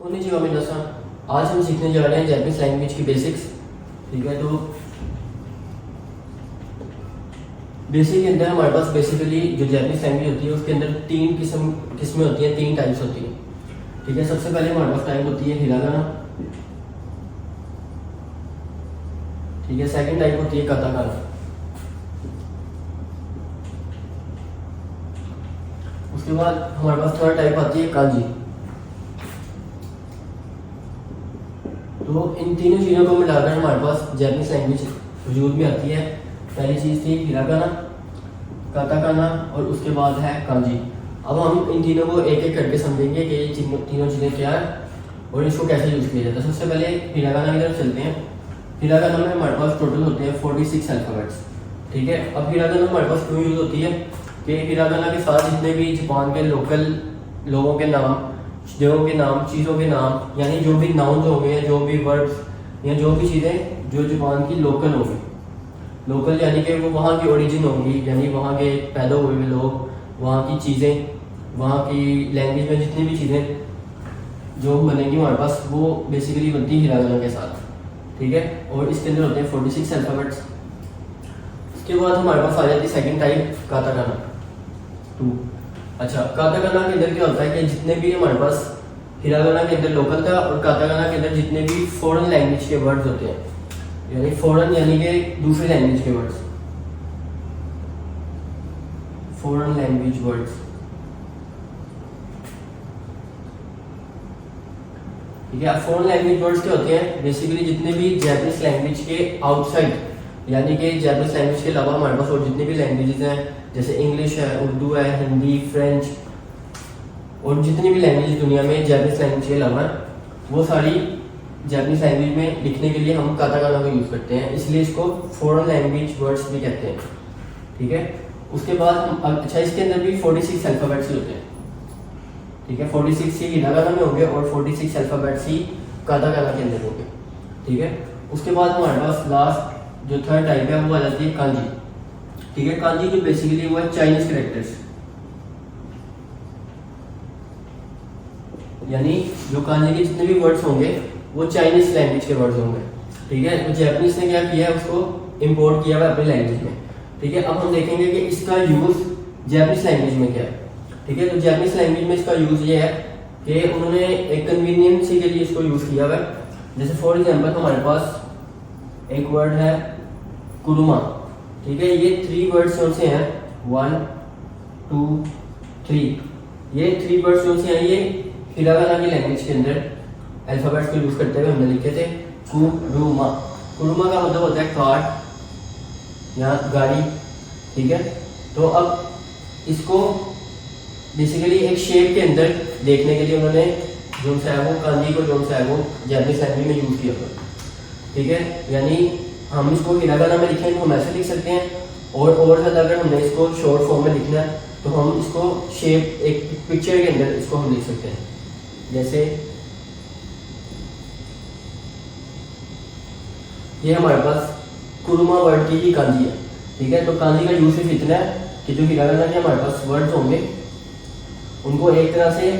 Konnichiwa मिनासान, आज हम सीखने जा रहे हैं जापानीज लैंग्वेज की बेसिक्स। ठीक है, तो बेसिक के अंदर हमारे पास बेसिकली जो जापानीज लैंग्वेज होती है उसके अंदर तीन किस्में होती हैं, तीन टाइप्स होती हैं। ठीक है, सबसे पहले हमारे पास टाइप होती है हिरागाना। ठीक है, सेकंड टाइप होती है काताकाना। उसके बाद हमारे पास थर्ड टाइप आती है कांजी। तो इन तीनों चीज़ों को मिलाकर हमारे पास जापानीज लैंग्वेज वजूद में आती है। पहली चीज़ थी हिरागाना, काताकाना और उसके बाद है कांजी। अब हम इन तीनों को एक एक करके समझेंगे कि ये तीनों चीज़ें क्या है और इसको कैसे यूज़ किया जाता है। सबसे पहले हिरागाना की तरफ चलते हैं। हिरागाना में हमारे पास टोटल होते हैं 46 अल्फ़ाबेट्स। ठीक है, अब हिरागाना हमारे पास क्यों यूज़ होती है कि हिरागाना के साथ जितने भी जापान के लोकल लोगों के नाम, जगहों के नाम, चीज़ों के नाम, यानी जो भी नाउन्स होंगे, जो भी वर्ड्स या जो भी चीज़ें जो जापान की लोकल होंगी, लोकल यानी कि वो वहाँ की ओरिजिन होंगी, यानी वहाँ के पैदा हुए हुए लोग, वहाँ की चीज़ें, वहाँ की लैंग्वेज में जितनी भी चीज़ें जो बनेंगी हमारे पास, वो बेसिकली बनती है हिरागाना के साथ। ठीक है, और इसके अंदर होते हैं 46 अल्फ़ाबेट्स। उसके बाद हमारे पास आ जाती है सेकंड टाइप काताकाना 2। अच्छा, काताकाना के अंदर क्या होता है कि जितने भी हमारे पास हिरागाना के अंदर लोकल था और काताकाना के अंदर जितने भी फॉरेन लैंग्वेज के वर्ड्स होते हैं, यानी फॉरेन यानी कि दूसरी लैंग्वेज के वर्ड्स, फॉरेन लैंग्वेज वर्ड्स। ठीक है, फॉरेन लैंग्वेज वर्ड्स क्या होते हैं? बेसिकली जितने भी जापानीज लैंग्वेज के आउटसाइड, यानी कि जापानीज लैंग्वेज के अलावा हमारे पास और जितने भी लैंग्वेजेस हैं, जैसे इंग्लिश है, उर्दू है, हिंदी, फ्रेंच और जितनी भी लैंग्वेज दुनिया में जापानीज लैंग्वेज के अलावा, वो सारी जापानीज लैंग्वेज में लिखने के लिए हम काताकाना का यूज़ करते हैं, इसलिए इसको फॉरेन लैंग्वेज वर्ड्स भी कहते हैं। ठीक है, उसके बाद हम अच्छा इसके अंदर भी 46 अल्फ़ाबेट्स होते हैं। ठीक है, 46 ही हिरागाना में होंगे और 46 अल्फ़ाबेट्स ही काताकाना के अंदर होंगे। ठीक है, उसके बाद हमारे पास लास्ट जो थर्ड टाइप है वो आ जाती है कांजी। ठीक है, कांजी जो बेसिकली वो है चाइनीज कैरेक्टर्स, यानी जो कांजी के जितने भी वर्ड्स होंगे वो चाइनीज लैंग्वेज के वर्ड्स होंगे। ठीक है, तो जापानीज ने क्या किया है, उसको इंपोर्ट किया हुआ अपनी लैंग्वेज में। ठीक है, अब हम देखेंगे कि इसका यूज़ जापानीज लैंग्वेज में क्या है। ठीक है, तो जापानीज लैंग्वेज में इसका यूज़ ये है कि उन्होंने एक कन्वीनियंसी के लिए इसको यूज़ किया हुआ है। जैसे फॉर एग्जांपल हमारे पास एक वर्ड है कुरुमा। ठीक है, ये 3 वर्ड्स कौन से हैं? 1 2 3। ये 3 वर्ड्स कौन से हैं? ये हिरागाना की लैंग्वेज के अंदर अल्फ़ाबेट्स को यूज़ करते हुए हमने लिखे थे कुरुमा। कुरुमा का मतलब होता है कार या गाड़ी। ठीक है, तो अब इसको बेसिकली एक शेप के अंदर देखने के लिए उन्होंने जो सा है वो कांजी को जो सा है वो जापानीज लैंग्वेज में यूज़ किया था। ठीक है, यानी हम इसको हिरागाना में लिखें तो हम ऐसे लिख सकते हैं, और ज़्यादा अगर हमने इसको शॉर्ट फॉर्म में लिखना है तो हम इसको शेप एक पिक्चर के अंदर इसको हम लिख सकते हैं। जैसे ये हमारे पास कुरुमा वर्ड की ही कांजी है। ठीक है, तो कांजी का यूज सिर्फ इतना है कि जो हिरागाना के हमारे पास वर्ड्स होंगे उनको एक तरह से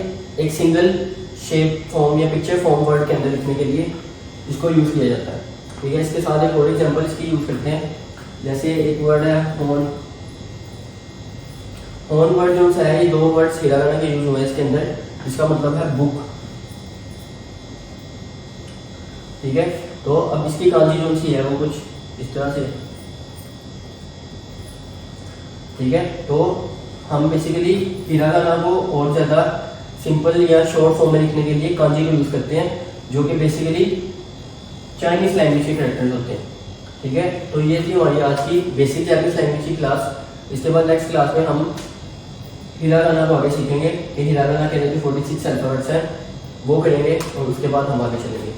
एक सिंगल शेप फॉर्म या पिक्चर फॉर्म वर्ड के अंदर लिखने के लिए इसको यूज़ किया जाता है। ठीक है, इसके साथ एक और एग्जांपल इसकी यूज़ करते हैं। जैसे एक वर्ड है हॉर्न। हॉर्न वर्ड जो सा है, ये 2 वर्ड्स हिरागाना के यूज़ हुए हैं इसके अंदर, इसका मतलब है बुक। ठीक है, तो अब इसकी कांजी जो सी है वो कुछ इस तरह से। ठीक है, तो हम बेसिकली हिरागाना को और ज़्यादा सिंपल या शॉर्ट फॉर्म में लिखने के लिए कांजी को यूज़ करते हैं, जो कि बेसिकली चाइनीज लैंग्वेज के कैरेक्टर्स होते हैं। ठीक है, तो ये थी हमारी आज की बेसिक जापानीज लैंग्वेज की क्लास। इसके बाद नेक्स्ट क्लास में हम हिरागाना को आगे सीखेंगे कि हिरागाना के अंदर जो 46 अल्फ़ाबेट्स हैं वो करेंगे और उसके बाद हम आगे चलेंगे।